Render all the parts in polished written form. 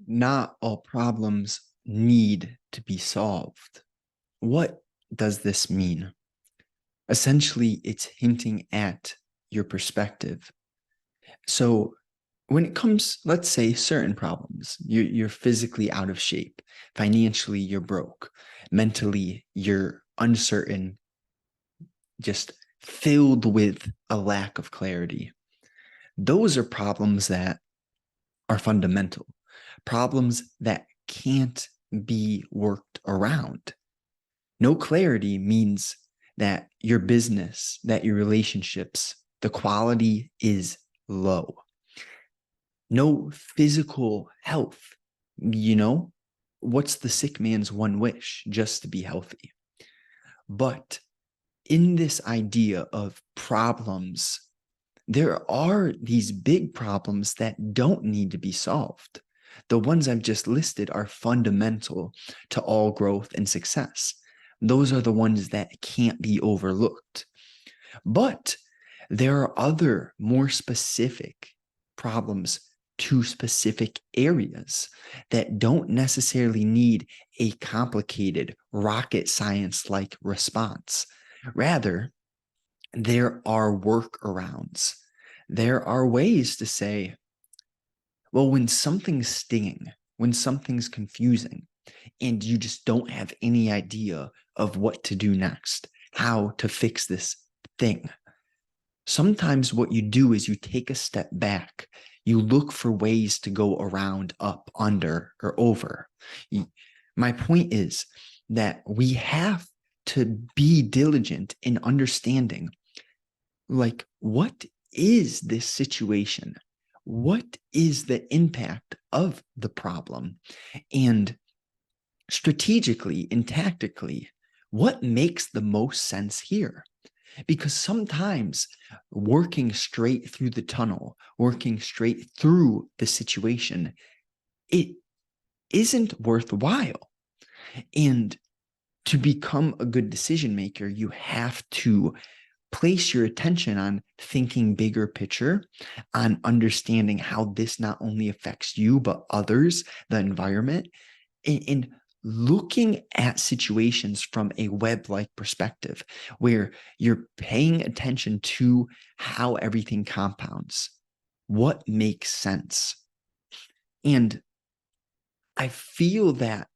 not all problems need to be solved. What does this mean? Essentially, it's hinting at your perspective. So when it comes, let's say, certain problems, you're physically out of shape, financially, you're broke, mentally, you're uncertain, just filled with a lack of clarity. Those are problems that are fundamental, problems that can't be worked around. No clarity means that your business, that your relationships, the quality is low. No physical health, what's the sick man's one wish? Just to be healthy. But in this idea of problems, there are these big problems that don't need to be solved. The ones I've just listed are fundamental to all growth and success. Those are the ones that can't be overlooked. But there are other more specific problems to specific areas that don't necessarily need a complicated rocket science-like response. Rather, there are workarounds. There are ways to say, well, when something's stinging, when something's confusing, and you just don't have any idea of what to do next, how to fix this thing, sometimes what you do is you take a step back. You look for ways to go around, up, under, or over. My point is that we have to be diligent in understanding, like, what is this situation? What is the impact of the problem? And strategically and tactically, what makes the most sense here? Because sometimes working straight through the tunnel, working straight through the situation, it isn't worthwhile. And to become a good decision maker, you have to place your attention on thinking bigger picture, on understanding how this not only affects you, but others, the environment, and looking at situations from a web-like perspective where you're paying attention to how everything compounds, what makes sense. And I feel that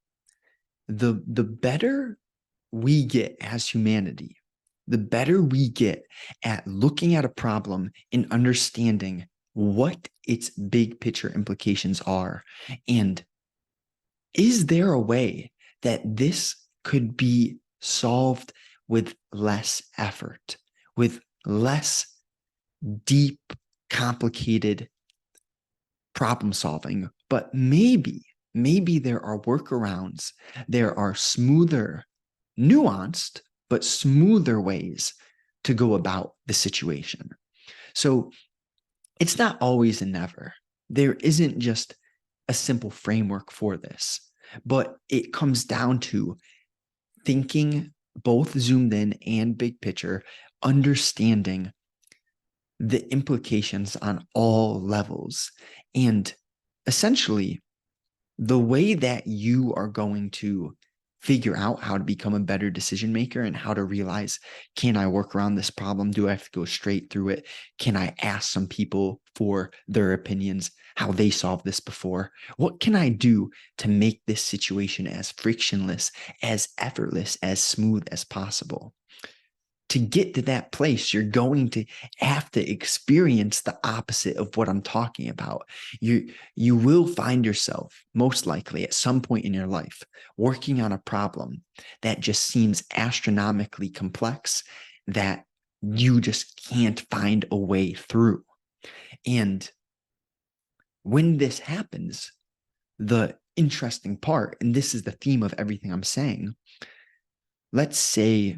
the better we get as humanity, the better we get at looking at a problem and understanding what its big picture implications are. And is there a way that this could be solved with less effort, with less deep, complicated problem solving? But maybe there are workarounds. There are smoother, nuanced, but smoother ways to go about the situation. So it's not always and never. There isn't just a simple framework for this, but it comes down to thinking both zoomed in and big picture, understanding the implications on all levels. And essentially, the way that you are going to figure out how to become a better decision maker and how to realize, can I work around this problem? Do I have to go straight through it? Can I ask some people for their opinions, how they solved this before? What can I do to make this situation as frictionless, as effortless, as smooth as possible? To get to that place, you're going to have to experience the opposite of what I'm talking about. You will find yourself, most likely at some point in your life, working on a problem that just seems astronomically complex, that you just can't find a way through. And when this happens, the interesting part, and this is the theme of everything I'm saying, let's say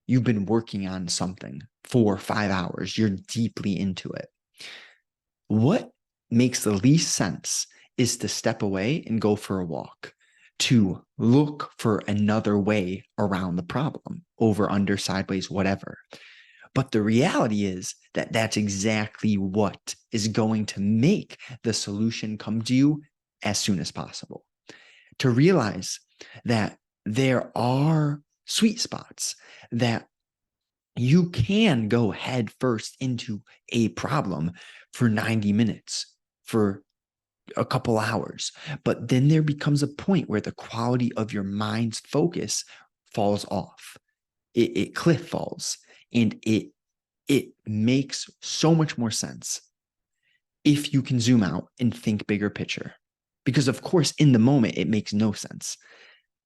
you've been working on something for 5 hours, you're deeply into it. What makes the least sense is to step away and go for a walk, to look for another way around the problem, over, under, sideways, whatever. But the reality is that that's exactly what is going to make the solution come to you as soon as possible. To realize that there are sweet spots, that you can go head first into a problem for 90 minutes, for a couple hours. But then there becomes a point where the quality of your mind's focus falls off. It cliff falls, and it makes so much more sense if you can zoom out and think bigger picture. Because of course, in the moment, it makes no sense.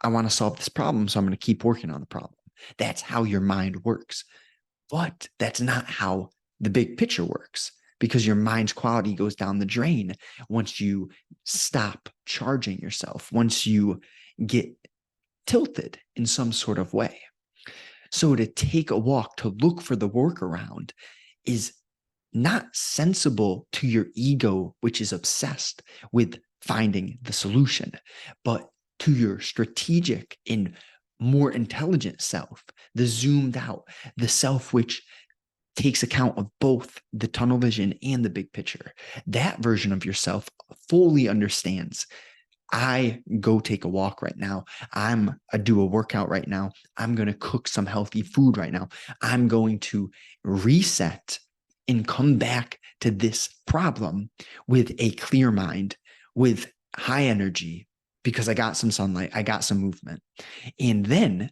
I want to solve this problem, so I'm going to keep working on the problem. That's how your mind works. But that's not how the big picture works, because your mind's quality goes down the drain once you stop charging yourself, once you get tilted in some sort of way. So to take a walk, to look for the workaround, is not sensible to your ego, which is obsessed with finding the solution, but to your strategic and more intelligent self, the zoomed out, the self which takes account of both the tunnel vision and the big picture. That version of yourself fully understands. I go take a walk right now. I do a workout right now. I'm going to cook some healthy food right now. I'm going to reset and come back to this problem with a clear mind, with high energy, because I got some sunlight, I got some movement. And then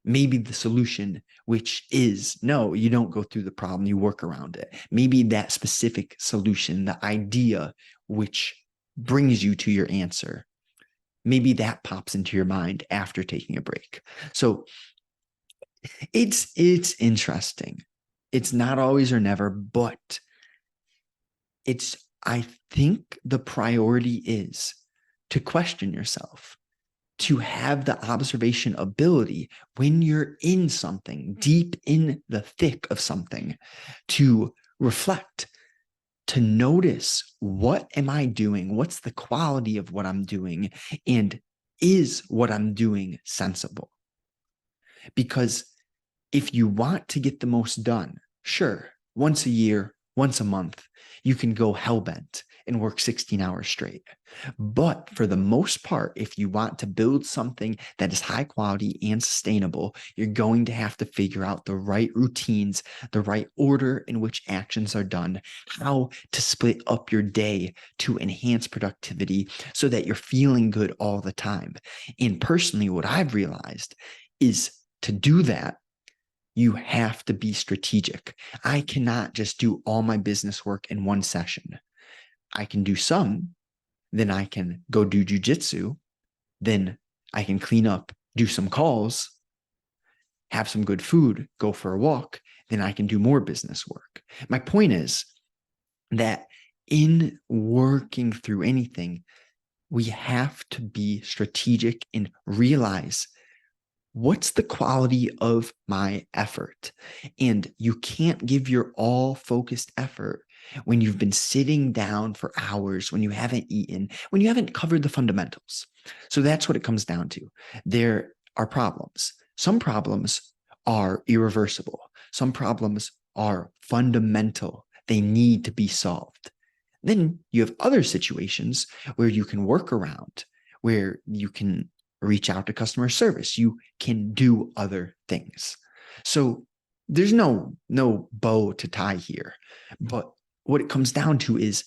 maybe the solution, which is no, you don't go through the problem, you work around it. Maybe that specific solution, the idea which brings you to your answer, maybe that pops into your mind after taking a break. So it's interesting. It's not always or never, but I think the priority is to question yourself, to have the observation ability when you're in something, deep in the thick of something, to reflect, to notice, what am I doing? What's the quality of what I'm doing? And is what I'm doing sensible? Because if you want to get the most done, sure, once a year, once a month, you can go hellbent and work 16 hours straight. But for the most part, if you want to build something that is high quality and sustainable, you're going to have to figure out the right routines, the right order in which actions are done, how to split up your day to enhance productivity so that you're feeling good all the time. And personally, what I've realized is to do that, you have to be strategic. I cannot just do all my business work in one session. I can do some, then I can go do jujitsu, then I can clean up, do some calls, have some good food, go for a walk, then I can do more business work. My point is that in working through anything, we have to be strategic and realize, what's the quality of my effort? And you can't give your all focused effort when you've been sitting down for hours, when you haven't eaten, when you haven't covered the fundamentals. So that's what it comes down to. There are problems. Some problems are irreversible. Some problems are fundamental. They need to be solved. Then you have other situations where you can work around, where you can reach out to customer service. You can do other things. So there's no bow to tie here. But what it comes down to is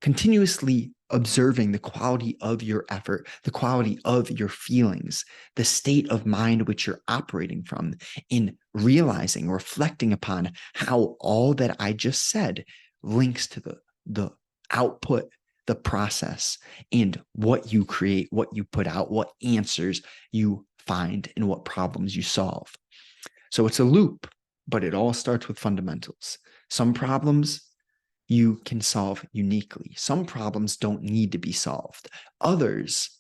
continuously observing the quality of your effort, the quality of your feelings, the state of mind which you're operating from, in realizing, reflecting upon how all that I just said links to the output, the process, and what you create, what you put out, what answers you find, and what problems you solve. So it's a loop, but it all starts with fundamentals. Some problems you can solve uniquely. Some problems don't need to be solved. Others,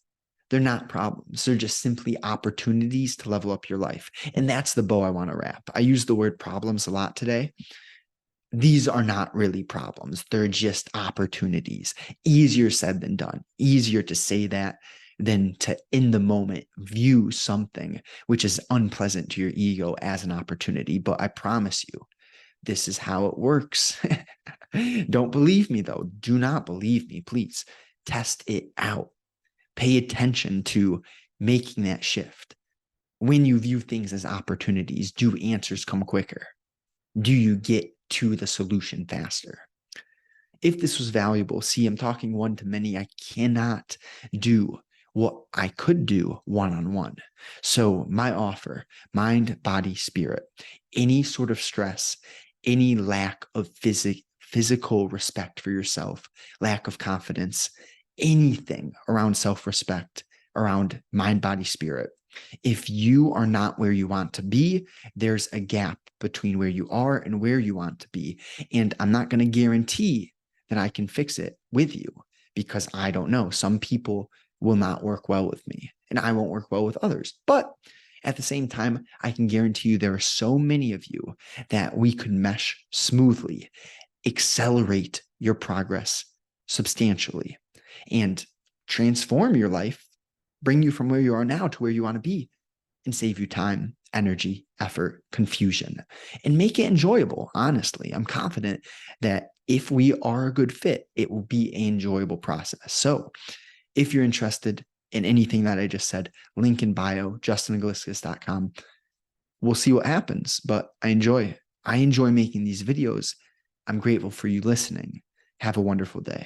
they're not problems. They're just simply opportunities to level up your life. And that's the bow I want to wrap. I use the word problems a lot today. These are not really problems. They're just opportunities. Easier said than done. Easier to say that than to, in the moment, view something which is unpleasant to your ego as an opportunity. But I promise you, this is how it works. Don't believe me, though. Do not believe me. Please test it out. Pay attention to making that shift. When you view things as opportunities, do answers come quicker? Do you get to the solution faster? If this was valuable, see, I'm talking one to many. I cannot do what I could do one-on-one. So my offer, mind, body, spirit, any sort of stress, any lack of physical respect for yourself, lack of confidence, anything around self-respect, around mind, body, spirit. If you are not where you want to be, there's a gap between where you are and where you want to be. And I'm not going to guarantee that I can fix it with you because I don't know. Some people will not work well with me and I won't work well with others. But at the same time, I can guarantee you there are so many of you that we could mesh smoothly, accelerate your progress substantially, and transform your life, bring you from where you are now to where you want to be, and save you time, energy, effort, confusion, and make it enjoyable. Honestly, I'm confident that if we are a good fit, it will be an enjoyable process. So if you're interested in anything that I just said, link in bio, justinagliskis.com. We'll see what happens, but I enjoy making these videos. I'm grateful for you listening. Have a wonderful day.